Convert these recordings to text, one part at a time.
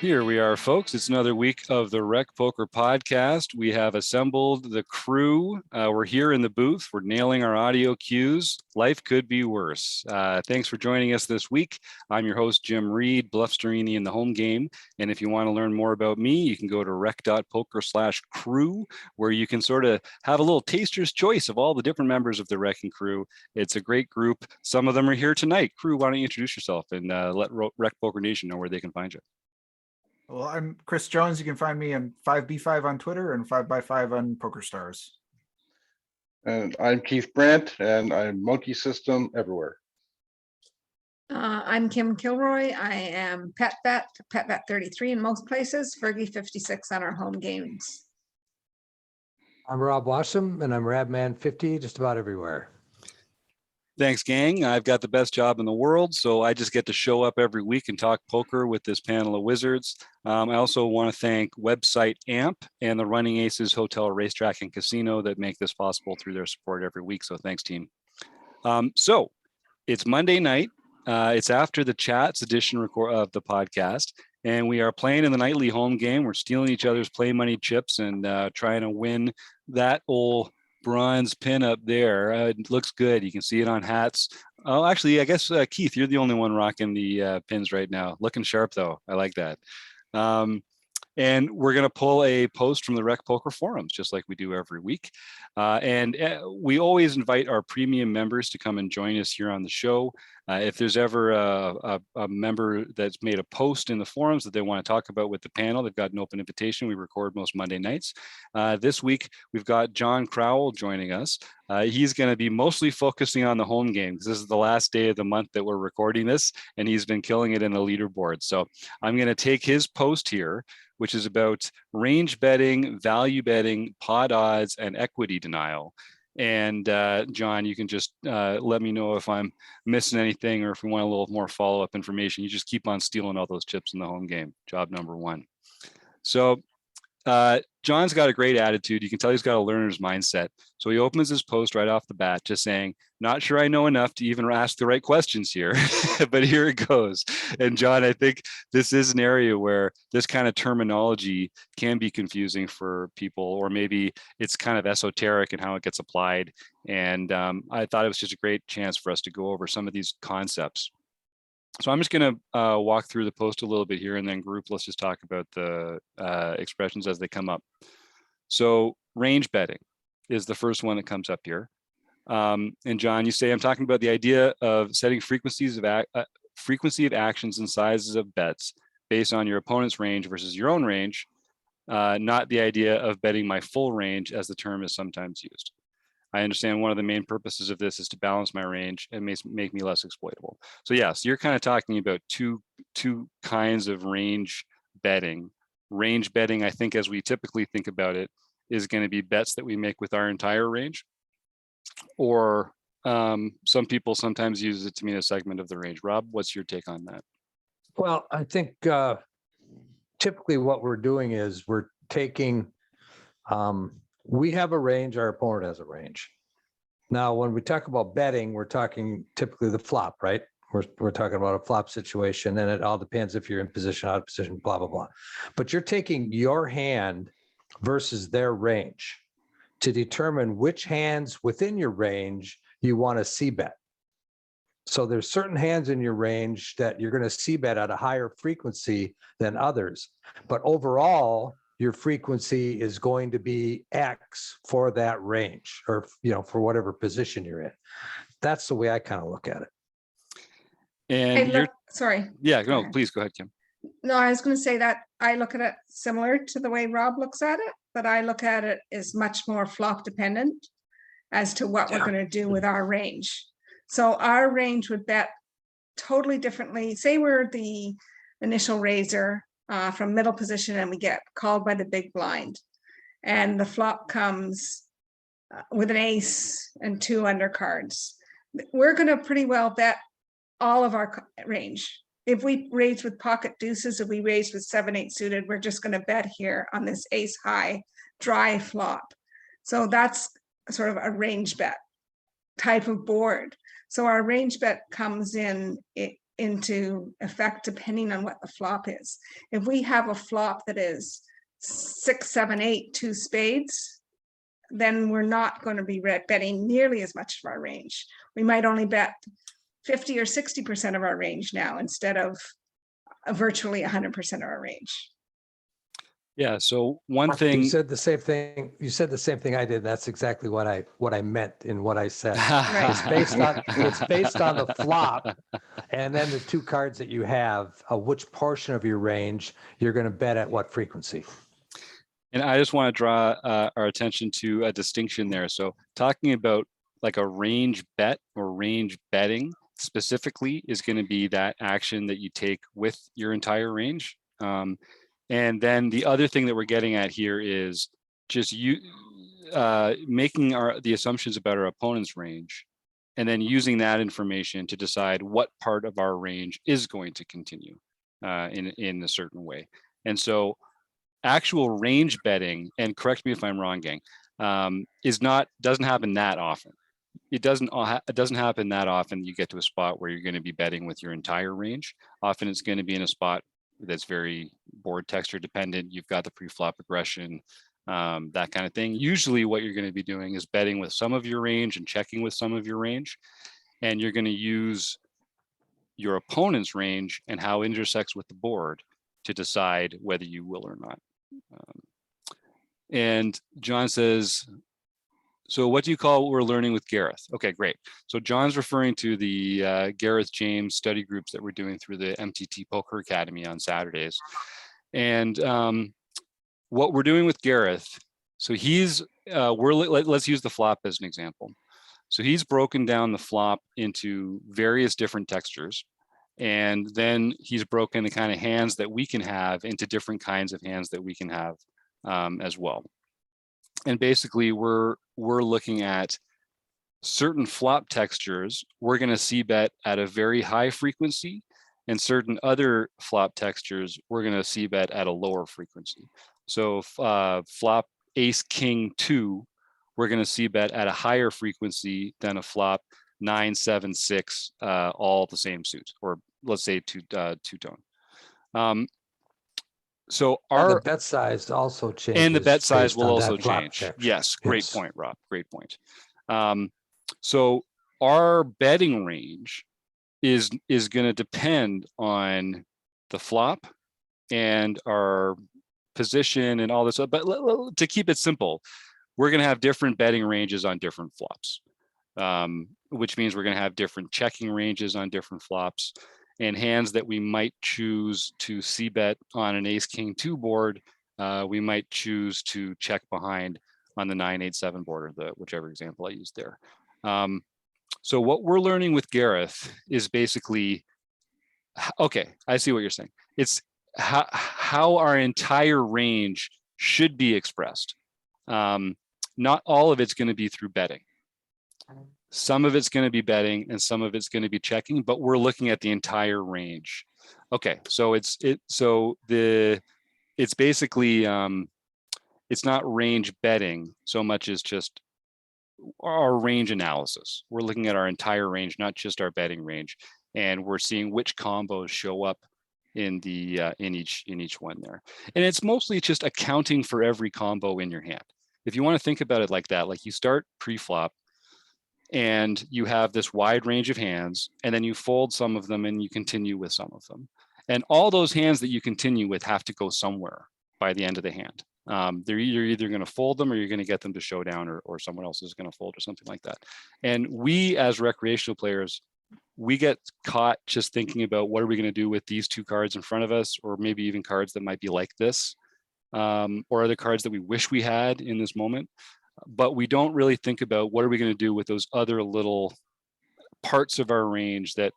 Here we are, folks. It's another week of the Rec Poker Podcast. We have assembled the crew. We're here in the booth. We're nailing our audio cues. Life could be worse. Thanks for joining us this week. I'm your host, Jim Reed, Bluffsterini in the home game. And if you want to learn more about me, you can go to rec.poker/crew, where you can sort of have a little taster's choice of all the different members of the Rec and crew. It's a great group. Some of them are here tonight. Crew, why don't you introduce yourself and let Rec Poker Nation know where they can find you? Well, I'm Chris Jones. You can find me on 5B5 on Twitter and 5x5 on PokerStars. And I'm Keith Brandt, and I'm Monkey System everywhere. I'm Kim Kilroy. I am PetBet 33 in most places, Fergie 56 on our home games. I'm Rob Washam, and I'm Radman 50 just about everywhere. Thanks, gang. I've got the best job in the world, so I just get to show up every week and talk poker with this panel of wizards. I also want to thank website AMP and the Running Aces Hotel, Racetrack, and Casino that make this possible through their support every week. So thanks, team. So it's Monday night. It's after the Chats edition of the podcast, and we are playing in the nightly home game. We're stealing each other's play money chips and trying to win that old bronze pin up there. It looks good. You can see it on hats. Oh, actually, I guess, Keith, you're the only one rocking the pins right now. Looking sharp, though. I like that. And we're going to pull a post from the Rec Poker forums, just like we do every week. And we always invite our premium members to come and join us here on the show. If there's ever a member that's made a post in the forums that they want to talk about with the panel, they've got an open invitation. We record most Monday nights. This week, we've got John Crowell joining us. He's going to be mostly focusing on the home game because this is the last day of the month that we're recording this, and he's been killing it in the leaderboard. So I'm going to take his post here, which is about range betting, value betting, pot odds, and equity denial. And John, you can just let me know if I'm missing anything or if we want a little more follow-up information. You just keep on stealing all those chips in the home game. Job number one. So John's got a great attitude. You can tell he's got a learner's mindset. So he opens his post right off the bat, just saying, not sure I know enough to even ask the right questions here, but here it goes. And John, I think this is an area where this kind of terminology can be confusing for people, or maybe it's kind of esoteric in how it gets applied. And I thought it was just a great chance for us to go over some of these concepts. So I'm just going to walk through the post a little bit here, and then group, let's just talk about the expressions as they come up. So range betting is the first one that comes up here. And John, you say, I'm talking about the idea of setting frequency of actions and sizes of bets based on your opponent's range versus your own range, not the idea of betting my full range as the term is sometimes used. I understand one of the main purposes of this is to balance my range and make me less exploitable. So yes, you're kind of talking about two kinds of range betting. Range betting, I think, as we typically think about it, is going to be bets that we make with our entire range, or some people sometimes use it to mean a segment of the range. Rob, what's your take on that? Well, I think typically what we're doing is we're taking, we have a range, our opponent has a range. Now, when we talk about betting, we're talking typically the flop, right? We're talking about a flop situation, and it all depends if you're in position, out of position, blah, blah, blah. But you're taking your hand versus their range to determine which hands within your range you want to see bet. So there's certain hands in your range that you're going to see bet at a higher frequency than others. But overall, your frequency is going to be X for that range, or, you know, for whatever position you're in. That's the way I kind of look at it. And sorry. Yeah, no, please go ahead, Kim. No, I was going to say that I look at it similar to the way Rob looks at it, but I look at it as much more flop dependent as to what we're going to do with our range. So our range would bet totally differently. Say we're the initial raiser from middle position and we get called by the big blind, and the flop comes with an ace and two undercards. We're going to pretty well bet all of our range. If we raise with pocket deuces, if we raise with 7-8 suited, we're just going to bet here on this ace high dry flop. So that's sort of a range bet type of board. So our range bet comes in into effect depending on what the flop is. If we have a flop that is 6, 7, 8, 2 spades, then we're not going to be betting nearly as much of our range. We might only bet 50 or 60% of our range now instead of virtually 100% of our range. Yeah. So one You thing. said the same thing. You said the same thing I did. That's exactly what I meant in what I said. It's based on the flop, and then the two cards that you have, which portion of your range you're going to bet at what frequency. And I just want to draw our attention to a distinction there. So talking about like a range bet or range betting specifically is going to be that action that you take with your entire range. And then the other thing that we're getting at here is just making the assumptions about our opponent's range, and then using that information to decide what part of our range is going to continue in a certain way. And so actual range betting, and correct me if I'm wrong, gang, doesn't happen that often. It doesn't happen that often. You get to a spot where you're going to be betting with your entire range. Often it's going to be in a spot that's very board texture dependent. You've got the pre-flop aggression, that kind of thing. Usually what you're going to be doing is betting with some of your range and checking with some of your range. And you're going to use your opponent's range and how it intersects with the board to decide whether you will or not. And John says, so what do you call what we're learning with Gareth? Okay, great. So John's referring to the Gareth James study groups that we're doing through the MTT Poker Academy on Saturdays. And what we're doing with Gareth, so he's, let's use the flop as an example. So he's broken down the flop into various different textures. And then he's broken the kind of hands that we can have into different kinds of hands that we can have as well. And basically we're looking at certain flop textures. We're going to see bet at a very high frequency, and certain other flop textures we're going to see bet at a lower frequency. So flop ace king 2, we're going to see bet at a higher frequency than a flop 9, 7, 6, all the same suit, or let's say two-tone. So the bet size also changes. And the bet size based will on also that flop change. texture. Yes, great Yes. point, Rob. Great point. So our betting range is going to depend on the flop and our position and all this. But to keep it simple, we're going to have different betting ranges on different flops, which means we're going to have different checking ranges on different flops. And hands that we might choose to see bet on an ace king 2 board, we might choose to check behind on the 9, 8, 7 board, or whichever example I used there. So what we're learning with Gareth is basically, okay, I see what you're saying. It's how our entire range should be expressed. Not all of it's going to be through betting. Some of it's going to be betting and some of it's going to be checking, but we're looking at the entire range. Okay, so it's basically it's not range betting so much as just our range analysis. We're looking at our entire range, not just our betting range, and we're seeing which combos show up in the in each one there. And it's mostly just accounting for every combo in your hand. If you want to think about it like that, like you start pre-flop and you have this wide range of hands, and then you fold some of them and you continue with some of them. And all those hands that you continue with have to go somewhere by the end of the hand. You're either going to fold them or you're going to get them to showdown, or someone else is going to fold or something like that. And we as recreational players, we get caught just thinking about what are we going to do with these two cards in front of us, or maybe even cards that might be like this, or other cards that we wish we had in this moment. But we don't really think about what are we going to do with those other little parts of our range that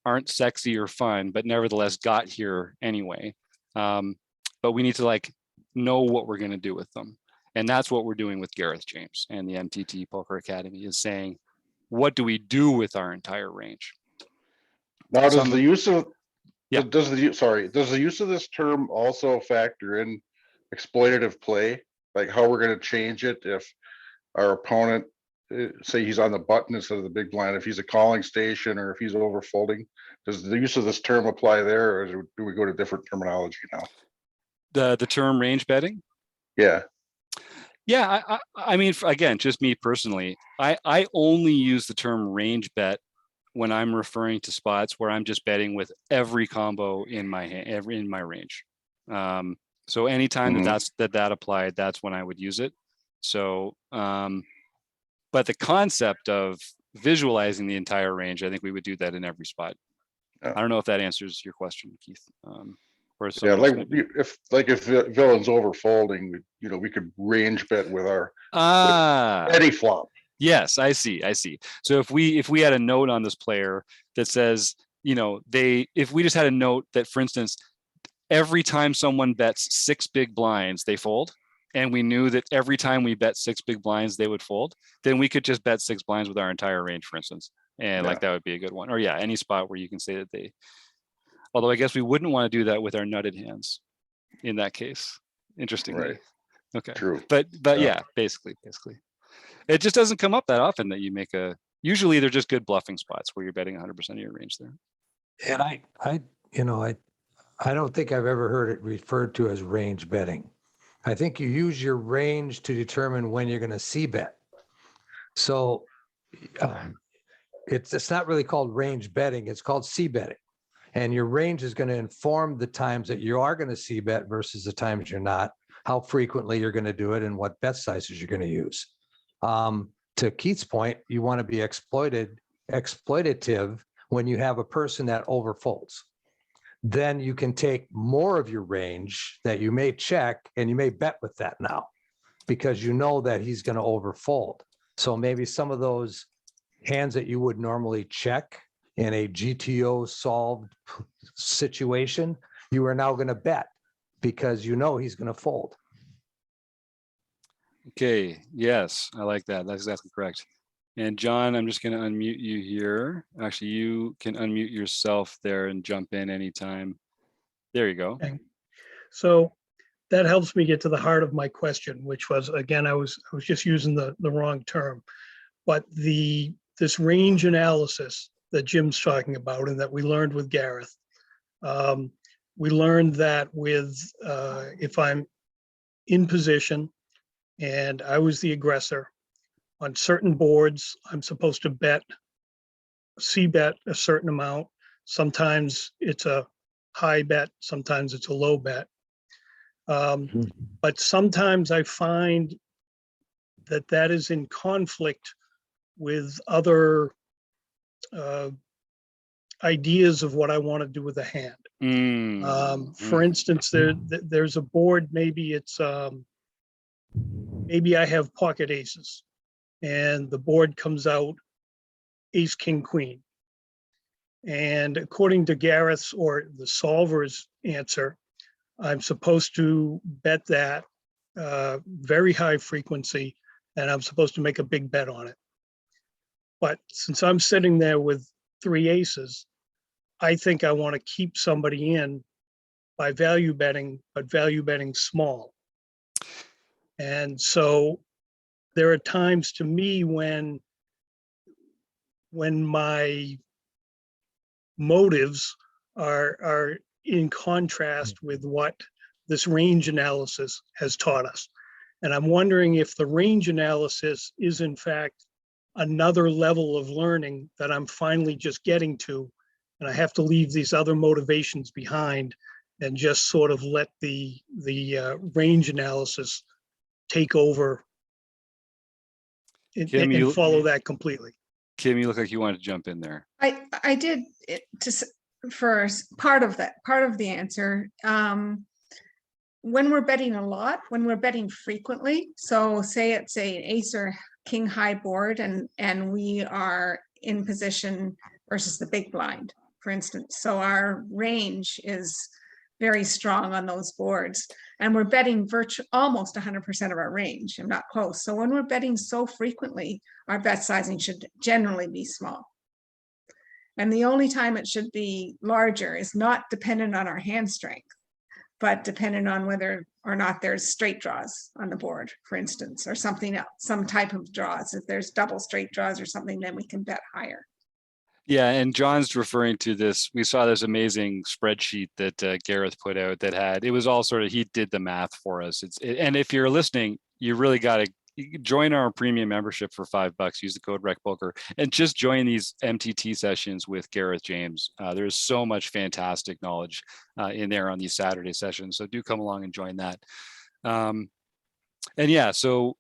aren't sexy or fun, but nevertheless got here anyway. But we need to like know what we're going to do with them. And that's what we're doing with Gareth James and the MTT Poker Academy, is saying, what do we do with our entire range? Now, does the use of does the use of this term also factor in exploitative play, like how we're going to change it if our opponent say he's on the button instead of the big blind, if he's a calling station or if he's overfolding, does the use of this term apply there, or do we go to different terminology now? The term range betting. Yeah. Yeah, I mean, again, just me personally, I only use the term range bet when I'm referring to spots where I'm just betting with every combo in my hand, in my range. So anytime that applied, that's when I would use it. So, but the concept of visualizing the entire range, I think we would do that in every spot. Yeah. I don't know if that answers your question, Keith. Or Yeah, someone else maybe. if villain's overfolding, we could range bet with our with any flop. Yes, I see. So if we had a note on this player that says, if we just had a note that, for instance, every time someone bets 6 big blinds, they fold, and we knew that every time we bet 6 big blinds, they would fold, then we could just bet 6 blinds with our entire range, for instance. And like that would be a good one. Or yeah, any spot where you can say that they, although I guess we wouldn't want to do that with our nutted hands in that case, interestingly. Right. Okay. True. But yeah, basically. It just doesn't come up that often that you make usually they're just good bluffing spots where you're betting 100% of your range there. And I don't think I've ever heard it referred to as range betting. I think you use your range to determine when you're going to see bet. So it's not really called range betting. It's called see betting. And your range is going to inform the times that you are going to see bet versus the times you're not, how frequently you're going to do it, and what bet sizes you're going to use. To Keith's point, you want to be exploitative when you have a person that overfolds. Then you can take more of your range that you may check and you may bet with that now because you know that he's going to overfold. So maybe some of those hands that you would normally check in a GTO solved situation, you are now going to bet because you know he's going to fold. Okay, yes, I like that. That's exactly correct. And John, I'm just going to unmute you here. Actually, you can unmute yourself there and jump in anytime. There you go. Okay. So that helps me get to the heart of my question, which was, again, I was just using the wrong term, but this range analysis that Jim's talking about and that we learned with Gareth, we learned that with if I'm in position and I was the aggressor, on certain boards, I'm supposed to see bet a certain amount. Sometimes it's a high bet, sometimes it's a low bet. But sometimes I find that is in conflict with other ideas of what I want to do with a hand. For instance, there's a board, maybe I have pocket aces and the board comes out ace, king, queen. And according to Gareth's or the solver's answer, I'm supposed to bet that very high frequency, and I'm supposed to make a big bet on it. But since I'm sitting there with 3 aces, I think I want to keep somebody in by value betting, but value betting small. And so there are times to me when my motives are in contrast with what this range analysis has taught us. And I'm wondering if the range analysis is in fact another level of learning that I'm finally just getting to, and I have to leave these other motivations behind and just sort of let the range analysis take over and follow that completely. Kim, you look like you wanted to jump in there. I did for part of the answer. When we're betting a lot, when we're betting frequently, so say it's an ace or king high board and we are in position versus the big blind, for instance. So our range is very strong on those boards and we're betting almost 100% of our range and not close. So when we're betting so frequently, our bet sizing should generally be small. And the only time it should be larger is not dependent on our hand strength, but depending on whether or not there's straight draws on the board, for instance, or something else, some type of draws. If there's double straight draws or something, then we can bet higher. Yeah, and John's referring to this. We saw this amazing spreadsheet that Gareth put out that had, it was all sort of, he did the math for us. And if you're listening, you really got to join our premium membership for $5. Use the code RecPoker and just join these MTT sessions with Gareth James. There's so much fantastic knowledge in there on these Saturday sessions. So do come along and join that. And yeah, so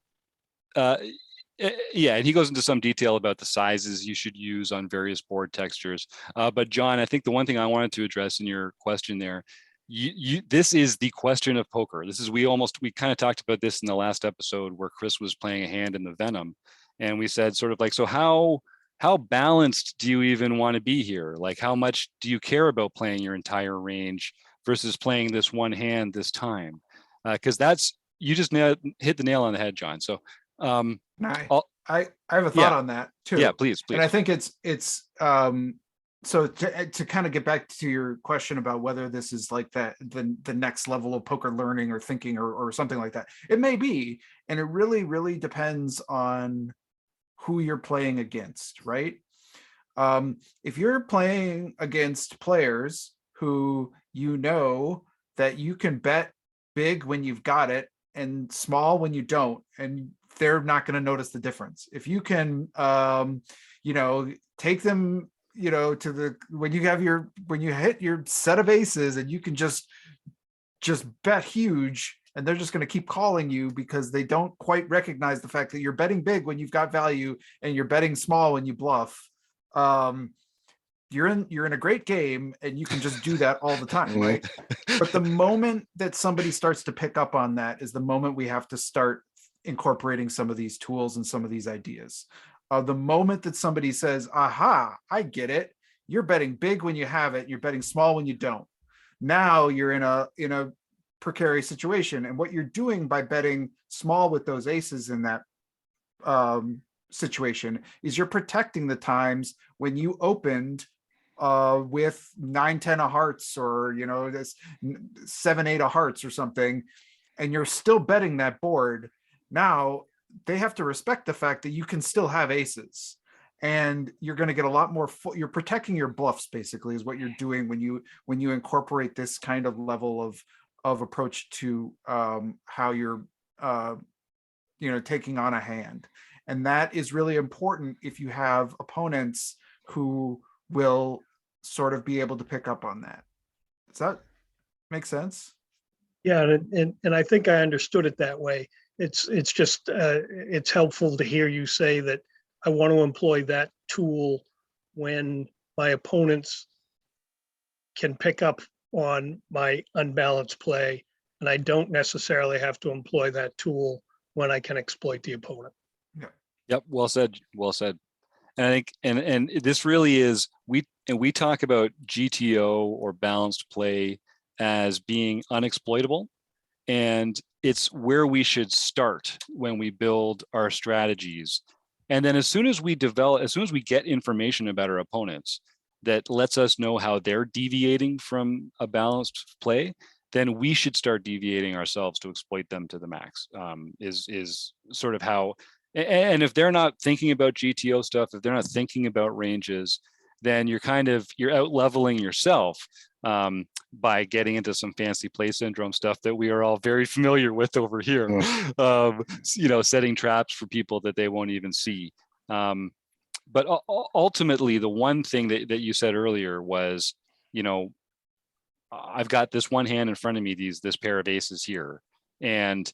yeah, and he goes into some detail about the sizes you should use on various board textures. But John, I think the one thing I wanted to address in your question there, this is the question of poker. This is, we kind of talked about this in the last episode where Chris was playing a hand in the Venom. And we said sort of like, so how balanced do you even want to be here? Like, how much do you care about playing your entire range versus playing this one hand this time? Because you just hit the nail on the head, John. So I have a thought on that too. Yeah, please. And I think it's so to kind of get back to your question about whether this is like the next level of poker learning or thinking or something like that. It may be, and it really, really depends on who you're playing against, right? If you're playing against players who you know that you can bet big when you've got it and small when you don't, and they're not going to notice the difference. If you can, take them, to when you hit your set of aces and you can just bet huge, and they're just going to keep calling you because they don't quite recognize the fact that you're betting big when you've got value and you're betting small when you bluff. You're in a great game and you can just do that all the time, right? But the moment that somebody starts to pick up on that is the moment we have to start incorporating some of these tools and some of these ideas. The moment that somebody says, aha, I get it. You're betting big when you have it. You're betting small when you don't. Now you're in a precarious situation. And what you're doing by betting small with those aces in that situation is you're protecting the times when you opened with 9-10 of hearts, or this 7-8 of hearts or something, and you're still betting that board. Now they have to respect the fact that you can still have aces, and you're going to get a lot more. You're protecting your bluffs, basically, is what you're doing when you incorporate this kind of level of approach to how you're taking on a hand. And that is really important if you have opponents who will sort of be able to pick up on that. Does that make sense? Yeah, and I think I understood it that way. It's just it's helpful to hear you say that I want to employ that tool when my opponents can pick up on my unbalanced play, and I don't necessarily have to employ that tool when I can exploit the opponent. Yep. Well said. Well said. And I think, and this really is, we talk about GTO or balanced play as being unexploitable. And it's where we should start when we build our strategies. And then as soon as we get information about our opponents that lets us know how they're deviating from a balanced play, then we should start deviating ourselves to exploit them to the max, is sort of how. And if they're not thinking about GTO stuff, if they're not thinking about ranges, then you're out leveling yourself by getting into some fancy play syndrome stuff that we are all very familiar with over here. Setting traps for people that they won't even see. But ultimately, the one thing that you said earlier was, I've got this one hand in front of me, this pair of aces here, and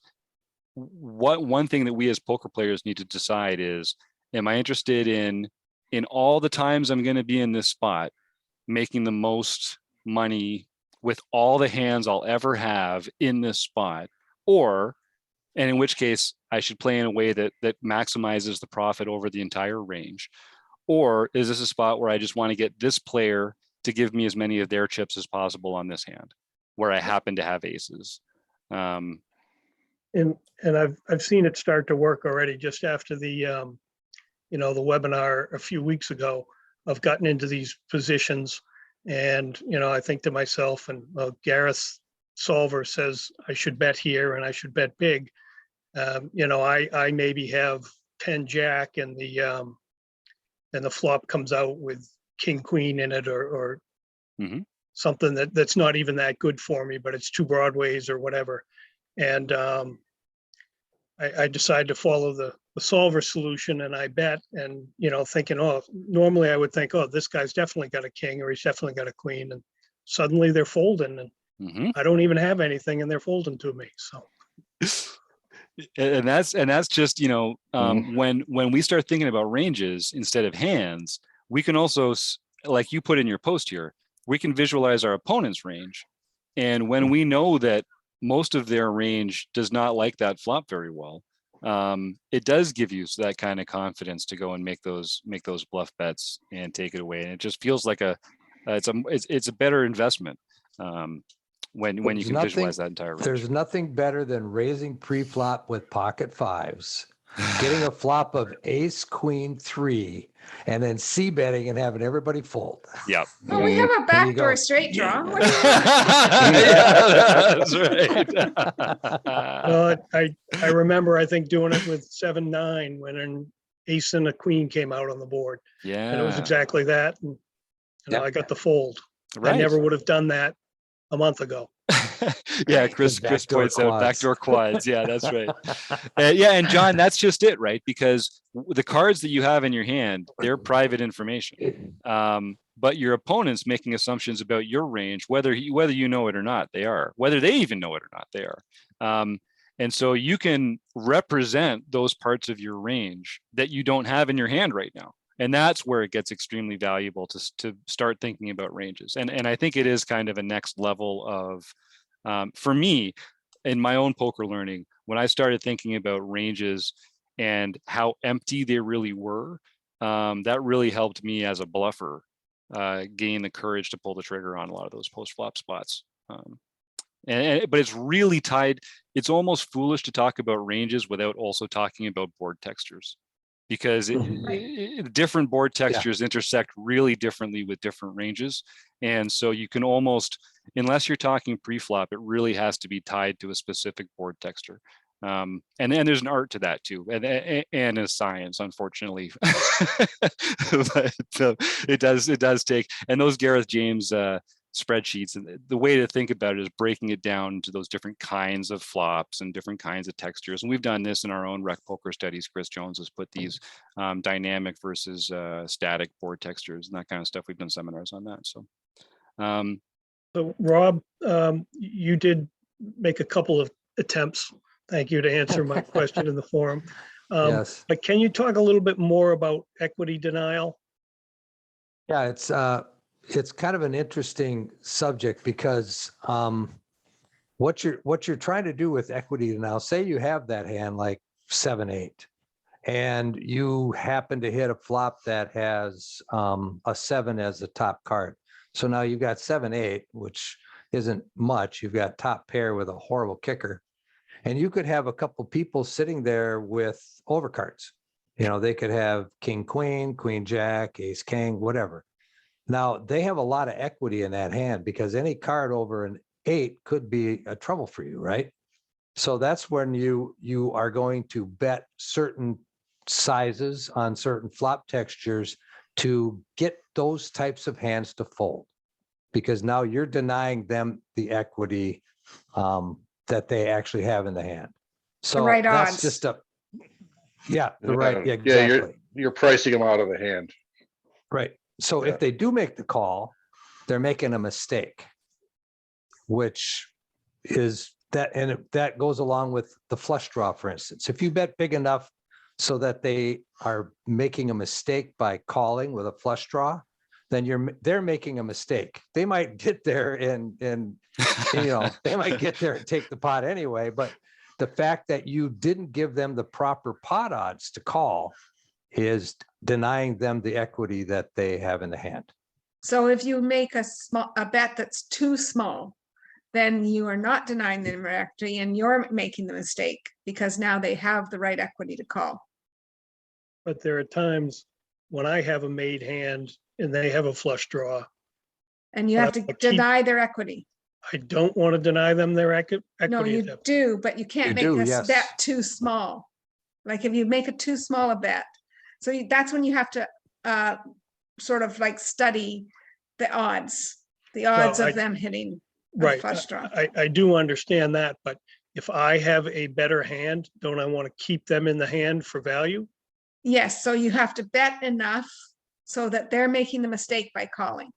one thing that we as poker players need to decide is, am I interested in all the times I'm going to be in this spot, making the most money with all the hands I'll ever have in this spot, and in which case I should play in a way that maximizes the profit over the entire range? Or is this a spot where I just want to get this player to give me as many of their chips as possible on this hand, where I happen to have aces? And I've seen it start to work already just after the the webinar a few weeks ago. I've gotten into these positions, and I think to myself, and Gareth solver says I should bet here and I should bet big, you know, I maybe have 10 jack and the flop comes out with king queen in it, or Mhm. something that's not even that good for me, but it's two broadways or whatever. And I decided to follow the solver solution, and I bet, and, you know, thinking, oh, normally I would think, oh, this guy's definitely got a king or he's definitely got a queen, and suddenly they're folding, and Mhm. I don't even have anything and they're folding to me. So And that's just, you know, when we start thinking about ranges instead of hands, we can also, like you put in your post here, we can visualize our opponent's range. And when we know that most of their range does not like that flop very well, it does give you that kind of confidence to go and make those bluff bets and take it away. And it just feels like it's a better investment when you There's can nothing- visualize that entire range. There's nothing better than raising pre-flop with pocket fives, getting a flop of ace, queen, 3, and then c-betting and having everybody fold. Yep. Well, we have a There you backdoor go. straight draw. What do you- Yeah, that's right. I remember, I think, doing it with 7-9 when an ace and a queen came out on the board, Yeah. and it was exactly that. And, you know, Yep. I got the fold. I right. never would have done that a month ago. Yeah, Right. Chris Backdoor points out quads. backdoor quads. Yeah, that's right. Yeah, and John, that's just it, right? Because the cards that you have in your hand, they're private information. But your opponent's making assumptions about your range, whether you know it or not, they are. Whether they even know it or not, they are. And so you can represent those parts of your range that you don't have in your hand right now. And that's where it gets extremely valuable to start thinking about ranges. And I think it is kind of a next level of, for me, in my own poker learning, when I started thinking about ranges and how empty they really were, that really helped me as a bluffer gain the courage to pull the trigger on a lot of those post-flop spots. But it's really tied. It's almost foolish to talk about ranges without also talking about board textures, because different board textures intersect really differently with different ranges. And so you can almost, unless you're talking pre-flop, it really has to be tied to a specific board texture. And then there's an art to that too, and a science, unfortunately. But it does take, and those Gareth James spreadsheets, and the way to think about it is breaking it down into those different kinds of flops and different kinds of textures. And we've done this in our own rec poker studies. Chris Jones has put these dynamic versus static board textures and that kind of stuff. We've done seminars on that. So So Rob, you did make a couple of attempts. Thank you, to answer my question in the forum. Yes. But can you talk a little bit more about equity denial? Yeah, it's kind of an interesting subject because what you're trying to do with equity now, say you have that hand like 7-8, and you happen to hit a flop that has a 7 as the top card. So now you've got 7-8, which isn't much. You've got top pair with a horrible kicker. And you could have a couple people sitting there with overcards. You know, they could have king, queen, queen, jack, ace, king, whatever. Now they have a lot of equity in that hand because any card over an 8 could be a trouble for you, right? So that's when you are going to bet certain sizes on certain flop textures to get those types of hands to fold, because now you're denying them the equity that they actually have in the hand. So right that's odds. just right. Yeah, Yeah, exactly. you're pricing them out of the hand. Right. So Yeah. if they do make the call, they're making a mistake, which is that, and that goes along with the flush draw, for instance. If you bet big enough so that they are making a mistake by calling with a flush draw, then they're making a mistake. They might get there and you know, they might get there and take the pot anyway, but the fact that you didn't give them the proper pot odds to call is denying them the equity that they have in the hand. So if you make a bet that's too small, then you are not denying them equity and you're making the mistake because now they have the right equity to call. But there are times when I have a made hand and they have a flush draw. And you have to Keep- deny their equity. I don't want to deny them their equity. No, you at that- do, but you can't You make do, this yes. bet too small. Like if you make it too small a bet, so that's when you have to sort of like study the odds I- of them hitting a Right. flush draw. I do understand that, but if I have a better hand, don't I want to keep them in the hand for value? Yes, so you have to bet enough so that they're making the mistake by calling.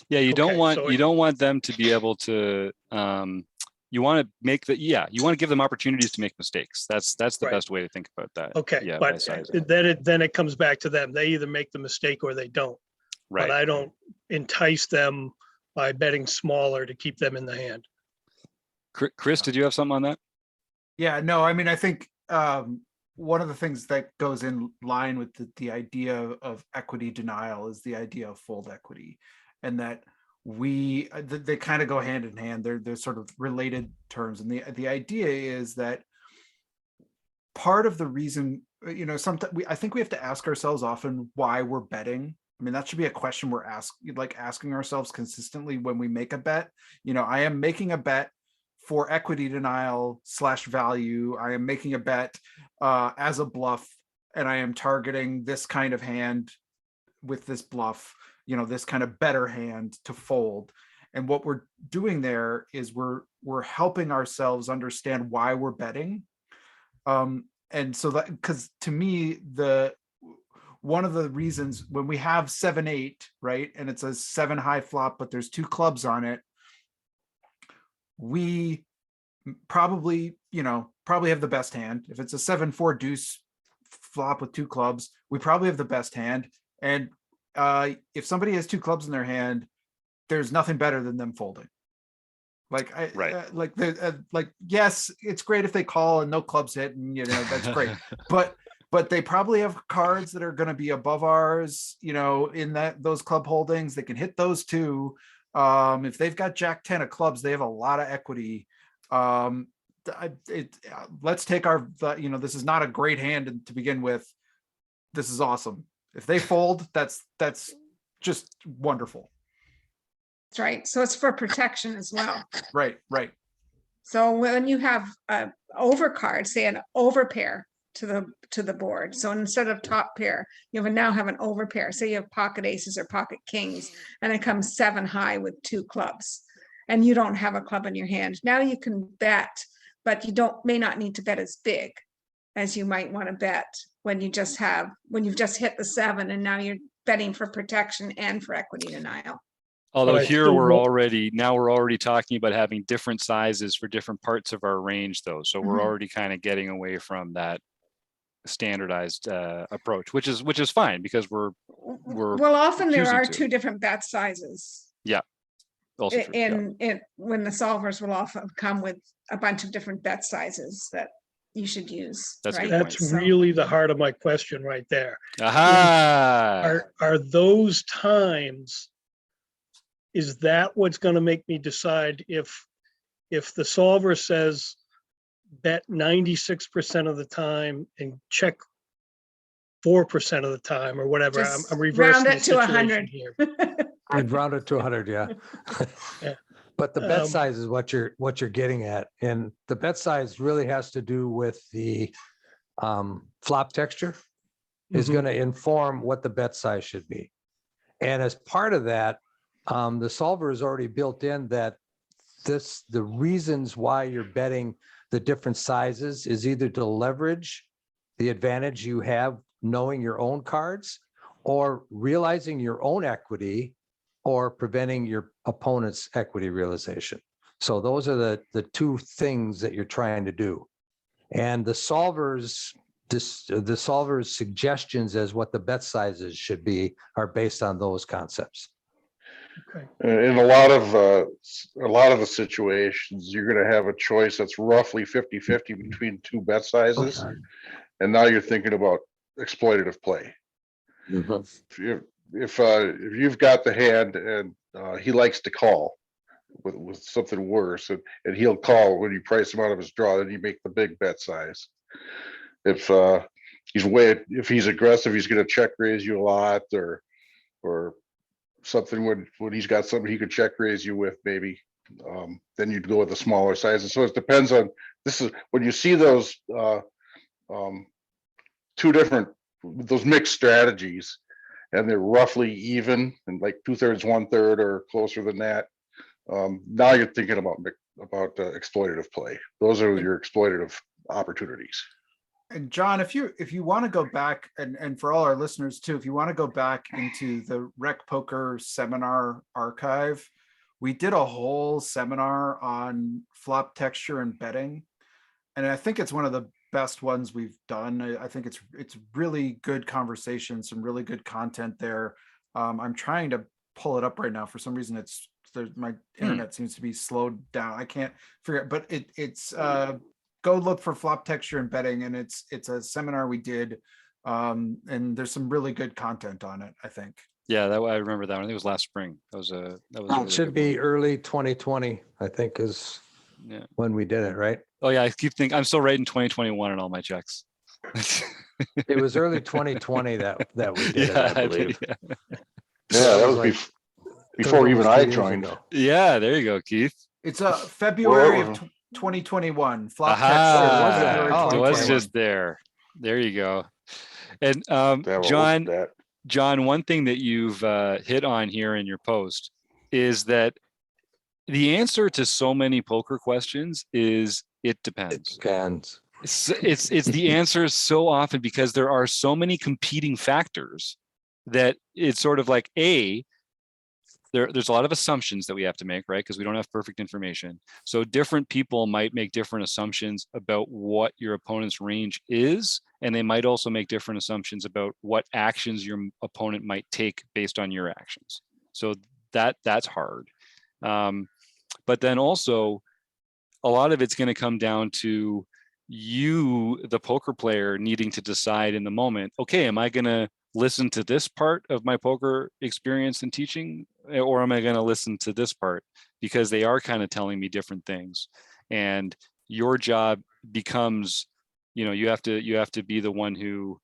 Yeah, you don't Okay, want so you don't want them to be able to you want to make you want to give them opportunities to make mistakes. That's the Right. best way to think about that. Okay, Yeah, by but sizing. then it comes back to them. They either make the mistake or they don't. But Right. I don't entice them by betting smaller to keep them in the hand. Chris, did you have something on that? Yeah, no, I mean, I think one of the things that goes in line with the idea of equity denial is the idea of fold equity, and that they kind of go hand in hand. They're sort of related terms, and the idea is that part of the reason, sometimes I think we have to ask ourselves often why we're betting. I mean, that should be a question we're asking ourselves consistently when we make a bet. I am making a bet for equity denial / value. I am making a bet as a bluff, and I am targeting this kind of hand with this bluff, this kind of better hand to fold. And what we're doing there is we're helping ourselves understand why we're betting. And so that, because to me, one of the reasons when we have 7-8, right, and it's a 7 high flop, but there's 2 clubs on it, we probably have the best hand. If it's a 7-4 deuce flop with 2 clubs, we probably have the best hand. And if somebody has 2 clubs in their hand, there's nothing better than them folding. Yes, it's great if they call and no clubs hit, and that's great. But they probably have cards that are going to be above ours, in those club holdings. They can hit those too. If they've got Jack 10 of clubs, they have a lot of equity. Let's take this is not a great hand to begin with. This is awesome. If they fold, that's just wonderful. That's right. So it's for protection as well. Right. So when you have a overcard, say an overpair to the board. So instead of top pair, you now have an overpair. Say you have pocket aces or pocket kings, and it comes 7 high with 2 clubs, and you don't have a club in your hand. Now you can bet, but you may not need to bet as big as you might want to bet when you've just hit the 7, and now you're betting for protection and for equity denial. Although I here still we're won't- already talking about having different sizes for different parts of our range, though. So we're Mhm. already kind of getting away from that standardized approach, which is fine because we're Well, often there choosing are to. 2 different bet sizes. also true. Yeah. When the solvers will often come with a bunch of different bet sizes that you should use. That's a right? good That's point. So- really the heart of my question right there. Aha! Are those times, is that what's going to make me decide if the solver says bet 96% of the time and check 4% of the time or whatever? Just I'm reversing round the it to situation 100. here. I'd round it to 100, yeah. Yeah. But the bet Um, size is what you're getting at. And the bet size really has to do with the flop texture is Mhm. going to inform what the bet size should be. And as part of that, the solver is already built in that the reasons why you're betting the different sizes is either to leverage the advantage you have knowing your own cards or realizing your own equity or preventing your opponent's equity realization. So those are the 2 things that you're trying to do. And the solver's suggestions as what the bet sizes should be are based on those concepts. Okay. In a lot of the situations, you're going to have a choice that's roughly 50-50 between 2 bet sizes. And now you're thinking about exploitative play. If you've got the hand and he likes to call with something worse, and he'll call when you price him out of his draw, then you make the big bet size. If he's aggressive, he's going to check raise you a lot, or something when he's got something he could check raise you with, maybe then you'd go with the smaller sizes. So it depends on, this is, when you see those two different, those mixed strategies, and they're roughly even and like 2/3, 1/3, or closer than that. Now you're thinking about exploitative play. Those are your exploitative opportunities. And John, if you want to go back, and for all our listeners too, if you want to go back into the Rec Poker seminar archive, we did a whole seminar on flop texture and betting. And I think it's one of the best ones we've done. I think it's really good conversation, some really good content there. I'm trying to pull it up right now. For some reason, my internet seems to be slowed down. I can't figure it, but it's go look for flop texture and betting, and it's a seminar we did, and there's some really good content on it, I think. Yeah, I remember that one. I think it was last spring. That was a really It should good be one. early 2020, I think is Yeah. when we did it, right? Oh yeah, I keep thinking I'm still writing 2021 on all my checks. It was early 2020 that we did it, I believe. Yeah. Yeah, that was like- before even almost I 2 years joined. ago. Yeah, there you go, Keith. It's February Whoa. of 2021. Flop Aha, texture. that? February Oh, it was 2021. just there. There you go. And Yeah, well, John, that. John, one thing that you've hit on here in your post is that the answer to so many poker questions is it depends. Depends. It's the answer so often because there are so many competing factors that it's sort of like there's a lot of assumptions that we have to make, right? Because we don't have perfect information. So different people might make different assumptions about what your opponent's range is, and they might also make different assumptions about what actions your opponent might take based on your actions. So that's hard. But then also, a lot of it's going to come down to you, the poker player, needing to decide in the moment, okay, am I going to listen to this part of my poker experience and teaching, or am I going to listen to this part? Because they are kind of telling me different things. And your job becomes, you have to be the one who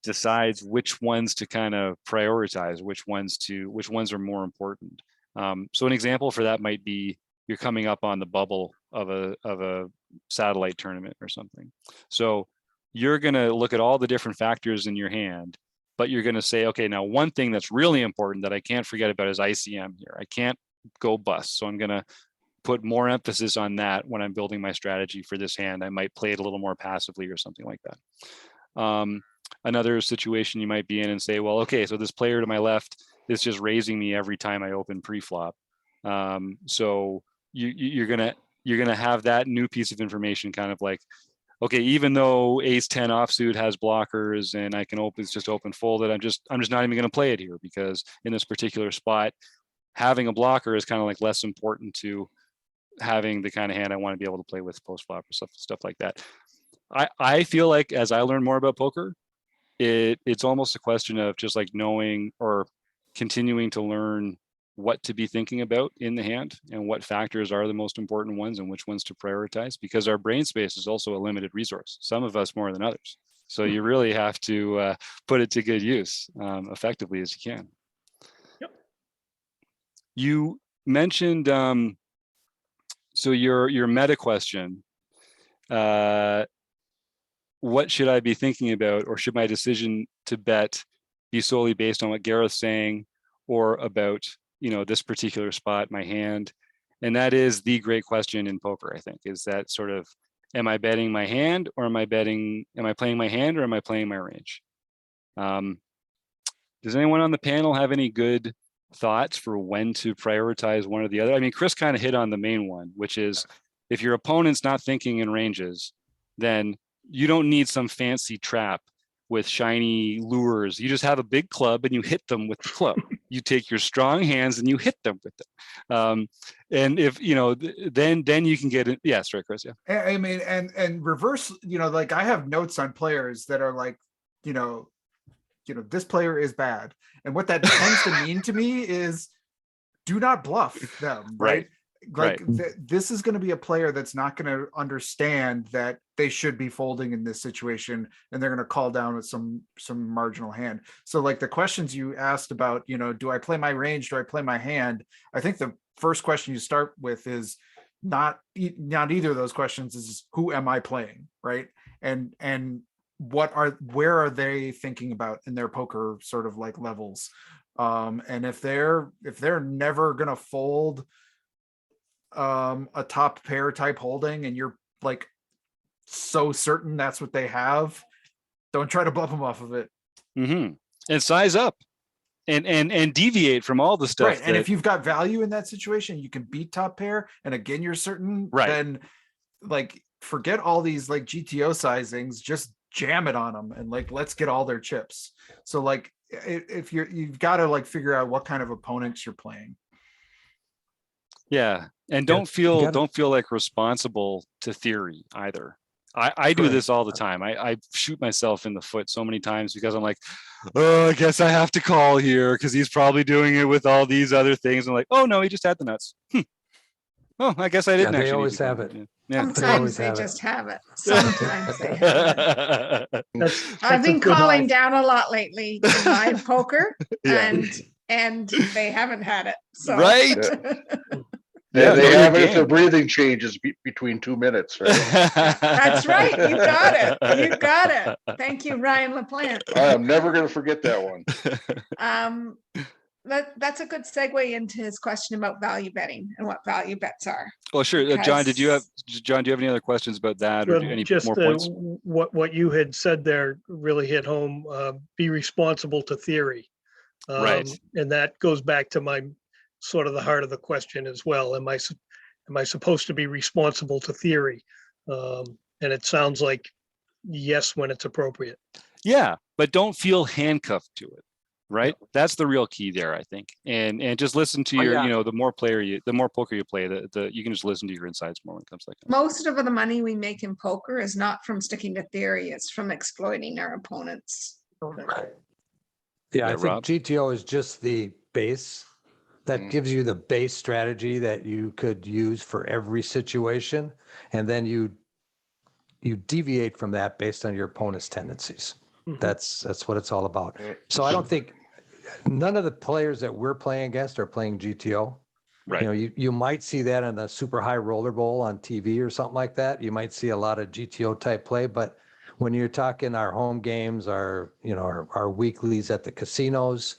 decides which ones to kind of prioritize, which ones are more important. So an example for that might be you're coming up on the bubble of a satellite tournament or something. So you're going to look at all the different factors in your hand, but you're going to say, okay, now one thing that's really important that I can't forget about is ICM here. I can't go bust. So I'm going to put more emphasis on that when I'm building my strategy for this hand. I might play it a little more passively or something like that. Another situation you might be in and say, well, okay, so this player to my left is just raising me every time I open pre-flop. So you're gonna have that new piece of information kind of like, okay, even though ace 10 offsuit has blockers and I can open, it's just open folded, I'm just not even gonna play it here because in this particular spot, having a blocker is kind of like less important to having the kind of hand I want to be able to play with post flop or stuff like that. I feel like as I learn more about poker, it's almost a question of just like knowing or continuing to learn what to be thinking about in the hand and what factors are the most important ones and which ones to prioritize, because our brain space is also a limited resource, some of us more than others. So you really have to put it to good use effectively as you can. Yep. You mentioned, so your meta question, what should I be thinking about, or should my decision to bet be solely based on what Gareth's saying or about, this particular spot, my hand? And that is the great question in poker, I think, is that sort of, am I betting my hand or am I playing my hand or am I playing my range? Does anyone on the panel have any good thoughts for when to prioritize one or the other? I mean, Chris kind of hit on the main one, which is if your opponent's not thinking in ranges, then you don't need some fancy trap with shiny lures. You just have a big club and you hit them with the club. You take your strong hands and you hit them with them. And if, then you can get it. Yes, right, Chris, yeah. I mean, and reverse, like I have notes on players that are like, this player is bad. And what that tends to mean to me is do not bluff them, right? Like this is going to be a player that's not going to understand that they should be folding in this situation, and they're going to call down with some marginal hand. So like the questions you asked about, do I play my range? Do I play my hand? I think the first question you start with is not either of those questions is who am I playing, right? And where are they thinking about in their poker sort of like levels? And if they're never gonna fold a top pair type holding and you're like so certain that's what they have, don't try to bluff them off of it. And size up and deviate from all the stuff. Right. And if you've got value in that situation, you can beat top pair. And again, you're certain, Right. then like forget all these like GTO sizings, just jam it on them and like let's get all their chips. So like if you've got to like figure out what kind of opponents you're playing. Yeah. And Yeah, don't you feel like responsible to theory either. I do Correct. this all the time. I shoot myself in the foot so many times because I'm like, oh, I guess I have to call here because he's probably doing it with all these other things. I'm like, oh no, he just had the nuts. Oh, I guess I didn't they actually. always need to have call. it. Yeah. Sometimes they have it. just have it. Sometimes they have it. That's I've a been good calling eye. down a lot lately in live poker Yeah. and they haven't had it. So Right. Yeah, they know your have it if their game. breathing changes between 2 minutes, right? That's right. You got it. You got it. Thank you, Ryan LaPlante. I am never gonna forget that one. That's a good segue into his question about value betting and what value bets are. Well, sure. John, do you have Because- any other questions about that or Well, any just more points? what you had said there really hit home. Be responsible to theory. Right. And that goes back to my sort of the heart of the question as well. Am I supposed to be responsible to theory? And it sounds like yes, when it's appropriate. Yeah, but don't feel handcuffed to it. Right. That's the real key there, I think. And just listen to your, yeah. the more poker you play, the you can just listen to your insides more when it comes to that kind of most of the money we make in poker is not from sticking to theory, it's from exploiting our opponents. Yeah, I Yeah, think Rob? GTO is just the base that Mm. gives you the base strategy that you could use for every situation. And then you deviate from that based on your opponent's tendencies. Mhm. That's what it's all about. Yeah. So I don't think none of the players that we're playing against are playing GTO. Right. You know, you might see that in the super high roller bowl on TV or something like that. You might see a lot of GTO type play, but when you're talking our home games, our weeklies at the casinos,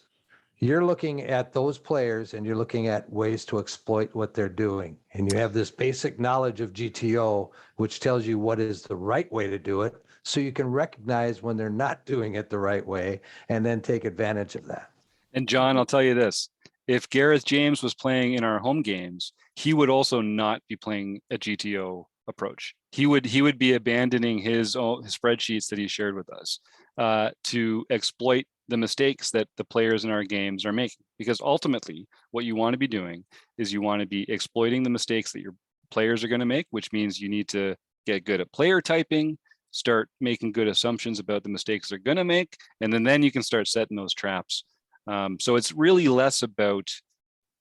you're looking at those players and you're looking at ways to exploit what they're doing. And you have this basic knowledge of GTO, which tells you what is the right way to do it. So you can recognize when they're not doing it the right way and then take advantage of that. And John, I'll tell you this. If Gareth James was playing in our home games, he would also not be playing a GTO approach. He would be abandoning his spreadsheets that he shared with us to exploit the mistakes that the players in our games are making. Because ultimately, what you want to be doing is you want to be exploiting the mistakes that your players are going to make, which means you need to get good at player typing, start making good assumptions about the mistakes they're going to make, and then you can start setting those traps. So it's really less about,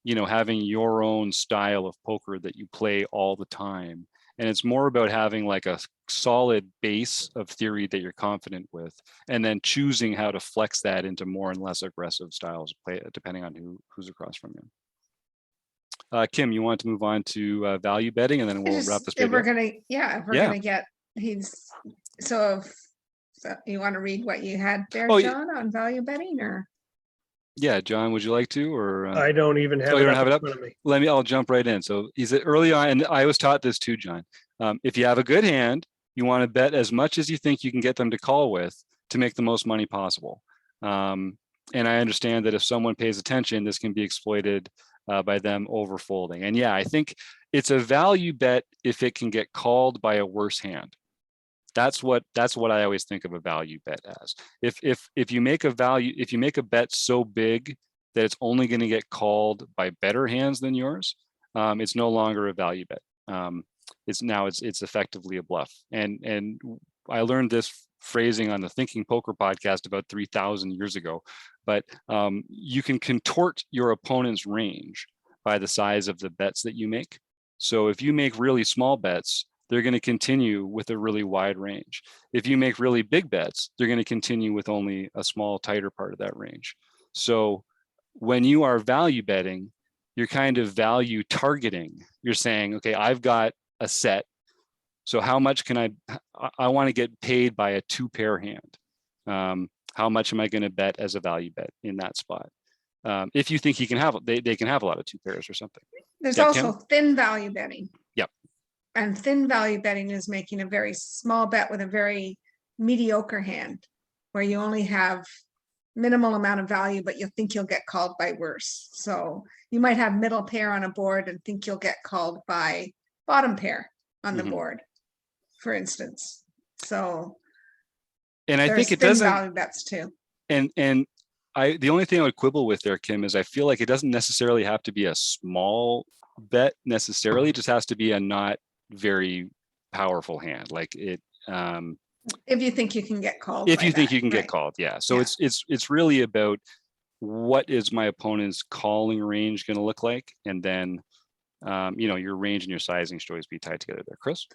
having your own style of poker that you play all the time. And it's more about having like a solid base of theory that you're confident with, and then choosing how to flex that into more and less aggressive styles of play, depending on who's across from you. Kim, you want to move on to value betting, and then we'll wrap this If baby we're up? gonna get, so you want to read what you had there, Oh, yeah. John, on value betting, or? Yeah, John, would you like to, or? I don't even have you it don't up have it in up? front of me. I'll jump right in. So he said early on, and I was taught this too, John. If you have a good hand, you want to bet as much as you think you can get them to call with to make the most money possible. And I understand that if someone pays attention, this can be exploited by them overfolding. And yeah, I think it's a value bet if it can get called by a worse hand. That's what I always think of a value bet as. If you make a bet so big that it's only going to get called by better hands than yours, it's no longer a value bet. It's effectively a bluff. And I learned this phrasing on the Thinking Poker podcast about 3,000 years ago. But you can contort your opponent's range by the size of the bets that you make. So if you make really small bets, they're going to continue with a really wide range. If you make really big bets, they're going to continue with only a small, tighter part of that range. So when you are value betting, you're kind of value targeting. You're saying, okay, I've got a set. So how much can I want to get paid by a 2-pair hand. How much am I going to bet as a value bet in that spot? If you think he can have, they can have a lot of 2 pairs or something. There's Yeah, also Kim? thin value betting. Yep. And thin value betting is making a very small bet with a very mediocre hand, where you only have minimal amount of value, but you think you'll get called by worse. So you might have middle pair on a board and think you'll get called by bottom pair on the Mhm. board, for instance. So And I there's think it thin doesn't, value bets too. and the only thing I would quibble with there, Kim, is I feel like it doesn't necessarily have to be a small bet necessarily. It just has to be a not very powerful hand. Like it, If you think you can get called. if by you think that, you can get right. called, yeah. So Yeah. it's really about what is my opponent's calling range going to look like, and then your range and your sizing should always be tied together there, Chris.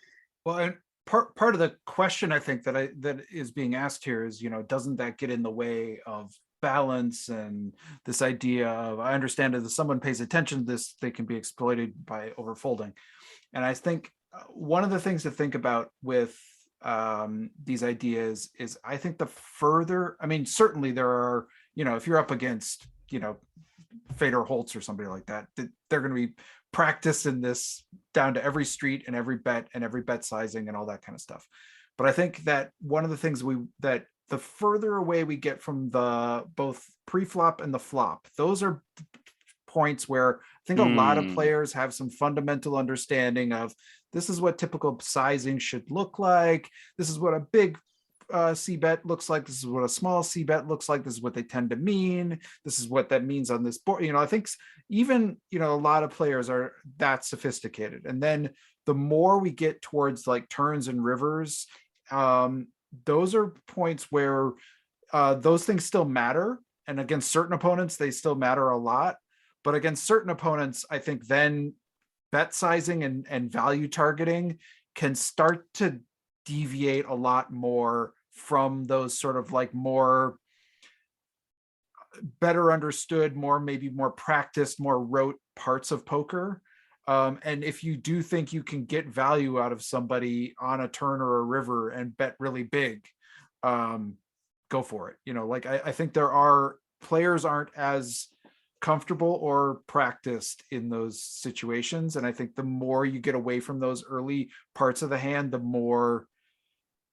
Well, and part of the question I think that is being asked here is, doesn't that get in the way of balance and this idea of, I understand that if someone pays attention to this, they can be exploited by overfolding. And I think one of the things to think about with these ideas is, I think the further, I mean, certainly there are, if you're up against, Fedor Holtz or somebody like that, they're going to be practicing this down to every street and every bet sizing and all that kind of stuff. But I think that one of the things that the further away we get from the both pre-flop and the flop, those are points where I think a lot of players have some fundamental understanding of, this is what typical sizing should look like. This is what a big C bet looks like. This is what a small C bet looks like. This is what they tend to mean. This is what that means on this board. I think even, a lot of players are that sophisticated. And then the more we get towards like turns and rivers, those are points where those things still matter. And against certain opponents, they still matter a lot. But against certain opponents, I think then bet sizing and value targeting can start to deviate a lot more from those sort of like more better understood, maybe more practiced, more rote parts of poker. And if you do think you can get value out of somebody on a turn or a river and bet really big, go for it. I think players aren't as comfortable or practiced in those situations. And I think the more you get away from those early parts of the hand, the more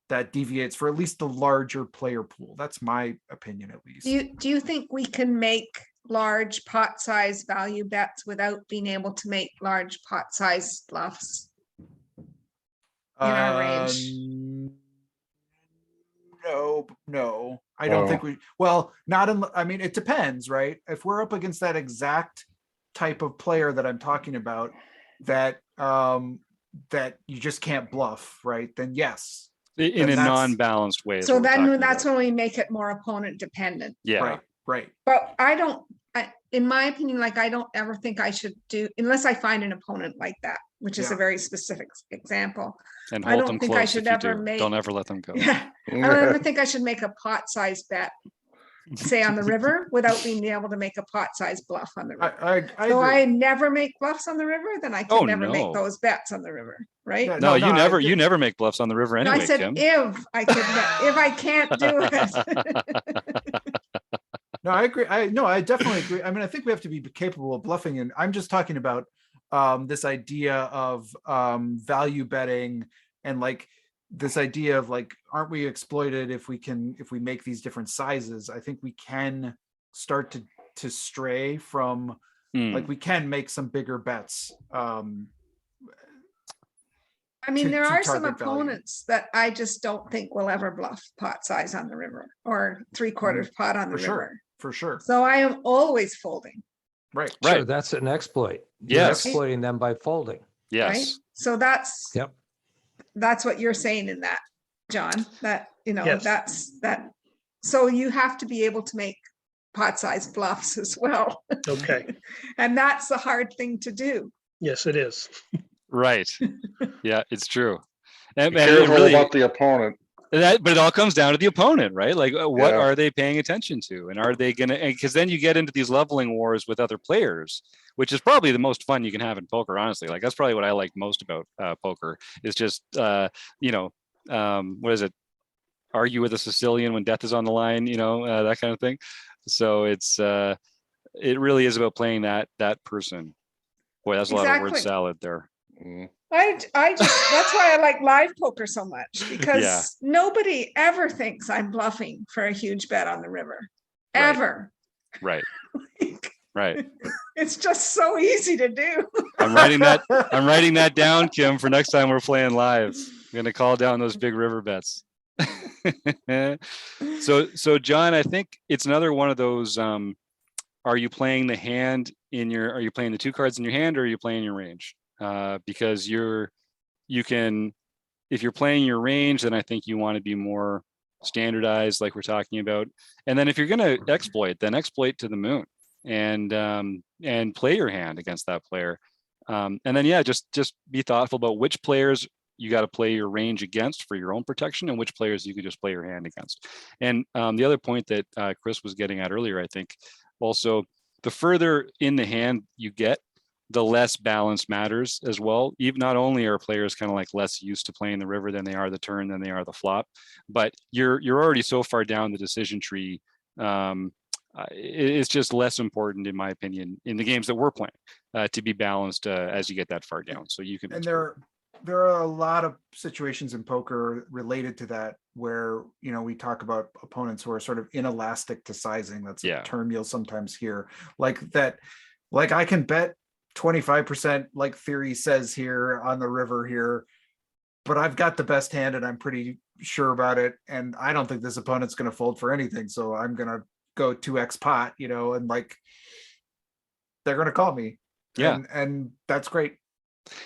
that deviates for at least the larger player pool. That's my opinion, at least. Do you think we can make large pot size value bets without being able to make large pot size bluffs in our range? No, I don't think it depends, right? If we're up against that exact type of player that I'm talking about, that you just can't bluff, right? Then yes. In a non-balanced way. So then that's when we make it more opponent dependent. Yeah. Right. But in my opinion, I don't ever think I should do, unless I find an opponent like that, which is a very specific example. And I hold don't them think close I should if you ever do. make. Don't ever let them go. Yeah, I don't ever think I should make a pot size bet, say on the river, without being able to make a pot size bluff on the river. So I never make bluffs on the river, then I can never make those bets on the river, right? Yeah, No, you never make bluffs on the river anyway, I said Kim. if I could, if I can't do it. No, I agree. I definitely agree. I mean, I think we have to be capable of bluffing, and I'm just talking about this idea of value betting and this idea of aren't we exploited if we make these different sizes? I think we can start to stray from we can make some bigger bets. I mean, there are some target value. opponents that I just don't think will ever bluff pot size on the river or 3/4 pot on the river. For sure. So I am always folding. Right. Sure, that's an exploit. You're Yes. exploiting them by folding. Yes. Right? So that's Yep. That's what you're saying in that, John, that, Yes. that's that. So you have to be able to make pot size bluffs as well. Okay, And that's the hard thing to do. yes, it is. Right. Yeah, it's true. And Be careful really, about the opponent. But it all comes down to the opponent, right? Like, what Yeah. are they paying attention to, and are they gonna? Because then you get into these leveling wars with other players, which is probably the most fun you can have in poker. Honestly, like that's probably what I like most about poker. Is just you know, what is it? Argue with a Sicilian when death is on the line. You know, that kind of thing. So it really is about playing that person. Boy, that's a lot of word Exactly. salad there. Mm. I just, that's why I like live poker so much, because Yeah. nobody ever thinks I'm bluffing for a huge bet on the river, Right. ever. Right. Right. It's just so easy to do. I'm writing that down, Kim, for next time we're playing live. I'm gonna call down those big river bets. So John, I think it's another one of those. Are you playing the hand are you playing the 2 cards in your hand, or are you playing your range? Because you can, if you're playing your range, then I think you want to be more standardized, like we're talking about. And then if you're going to exploit, then exploit to the moon, and play your hand against that player. And then, yeah, just be thoughtful about which players you got to play your range against for your own protection, and which players you can just play your hand against. And the other point that Chris was getting at earlier, I think, also, the further in the hand you get, the less balance matters as well. Even not only are players kind of like less used to playing the river than they are the turn, than they are the flop, but you're already so far down the decision tree. It's just less important, in my opinion, in the games that we're playing, to be balanced as you get that far down. So you can. And there are a lot of situations in poker related to that where, you know, we talk about opponents who are sort of inelastic to sizing. That's a term you'll sometimes hear, like that. Like, I can bet 25%, like theory says here on the river here, but I've got the best hand and I'm pretty sure about it, and I don't think this opponent's going to fold for anything, so I'm going to go 2x pot, you know, and like they're going to call me. And that's great.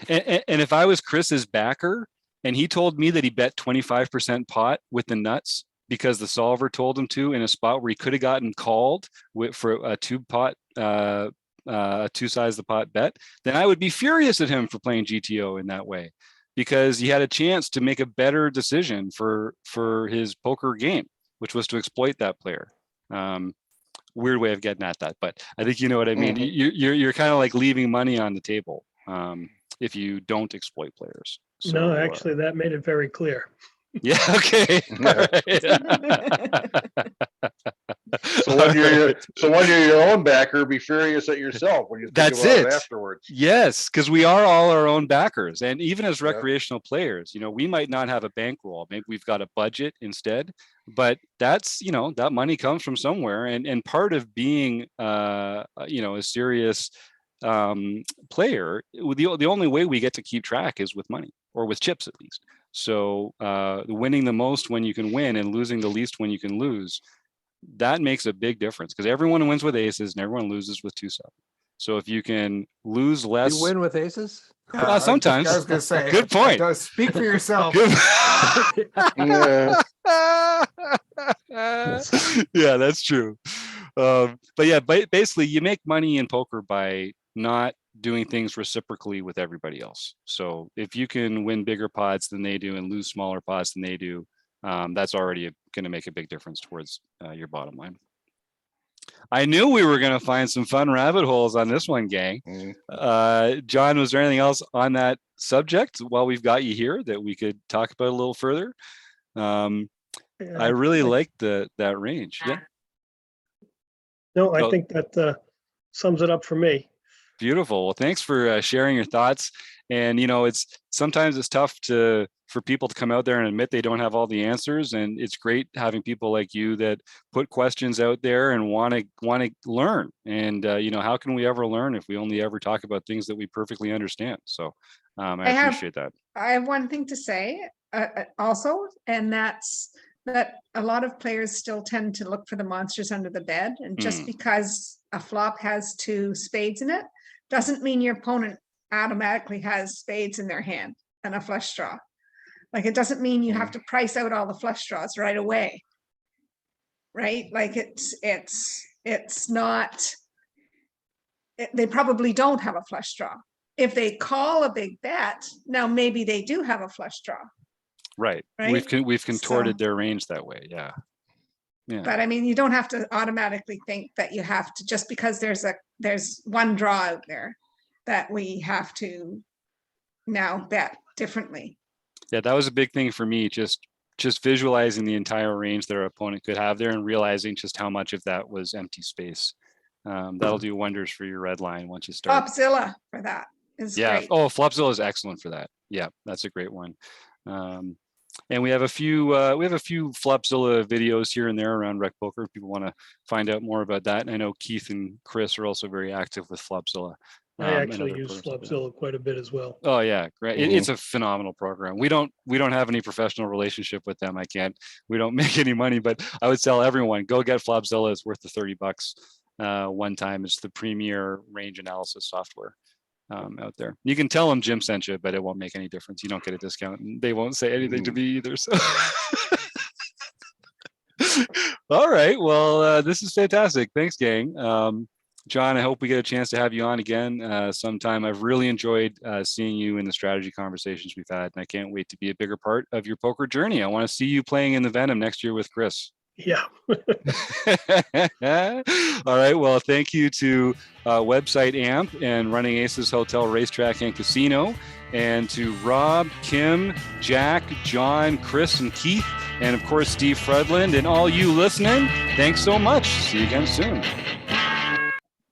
And if I was Chris's backer and he told me that he bet 25% pot with the nuts because the solver told him to, in a spot where he could have gotten called for a 2-pot, 2 size the pot bet, then I would be furious at him for playing GTO in that way, because he had a chance to make a better decision for his poker game, which was to exploit that player. Weird way of getting at that, but I think you know what I mean. You're kind of like leaving money on the table if you don't exploit players. So, no, actually, that made it very clear. Yeah. Okay. So when you're your own backer, be furious at yourself when you think That's about it. it afterwards. Yes, because we are all our own backers, and even as recreational players, you know, we might not have a bankroll. Maybe we've got a budget instead, but that's, you know, that money comes from somewhere, and part of being you know, a serious player, the only way we get to keep track is with money, or with chips at least. So winning the most when you can win and losing the least when you can lose, that makes a big difference, because everyone wins with aces and everyone loses with 2-7. So if you can lose less, You win with aces? sometimes. I was going to say, Good point. Speak for yourself. Yeah. Yeah, that's true. But yeah, basically you make money in poker by not doing things reciprocally with everybody else. So if you can win bigger pots than they do and lose smaller pots than they do, that's already going to make a big difference towards your bottom line. I knew we were going to find some fun rabbit holes on this one, gang. John, was there anything else on that subject while we've got you here that we could talk about a little further? I really like that range. Yeah. No, I think that sums it up for me. Beautiful. Well, thanks for sharing your thoughts. And, you know, sometimes it's tough for people to come out there and admit they don't have all the answers. And it's great having people like you that put questions out there and want to learn. And, you know, how can we ever learn if we only ever talk about things that we perfectly understand? So I appreciate that. I have one thing to say also, and that's that a lot of players still tend to look for the monsters under the bed. And just because a flop has 2 spades in it doesn't mean your opponent automatically has spades in their hand and a flush draw. Like, it doesn't mean you have to price out all the flush draws right away. Right? Like it's not, they probably don't have a flush draw. If they call a big bet, now maybe they do have a flush draw. Right. Right? We've contorted So- their range that way. Yeah. Yeah. But I mean, you don't have to automatically think that you have to, just because there's one draw out there, that we have to now bet differently. Yeah, that was a big thing for me. Just visualizing the entire range that our opponent could have there and realizing just how much of that was empty space. That'll do wonders for your red line once you start. Flopzilla for that is Yeah. great. Oh, Flopzilla is excellent for that. Yeah, that's a great one. And we have a few Flopzilla videos here and there around Rec Poker. If people want to find out more about that. And I know Keith and Chris are also very active with Flopzilla. I and actually other use programs. Flopzilla quite a bit as well. Oh yeah, great. Mhm. It's a phenomenal program. We don't have any professional relationship with them. We don't make any money, but I would tell everyone, go get Flopzilla. It's worth the $30 one time. It's the premier range analysis software out there. You can tell them Jim sent you, but it won't make any difference. You don't get a discount and they won't say anything to me either. So all right. Well, this is fantastic. Thanks, gang. John, I hope we get a chance to have you on again sometime. I've really enjoyed seeing you in the strategy conversations we've had, and I can't wait to be a bigger part of your poker journey. I want to see you playing in the Venom next year with Chris. Yeah. All right. Well, thank you to Website AMP and Running Aces Hotel, Racetrack, and Casino, and to Rob, Kim, Jack, John, Chris, and Keith, and of course, Steve Fredland, and all you listening. Thanks so much. See you again soon.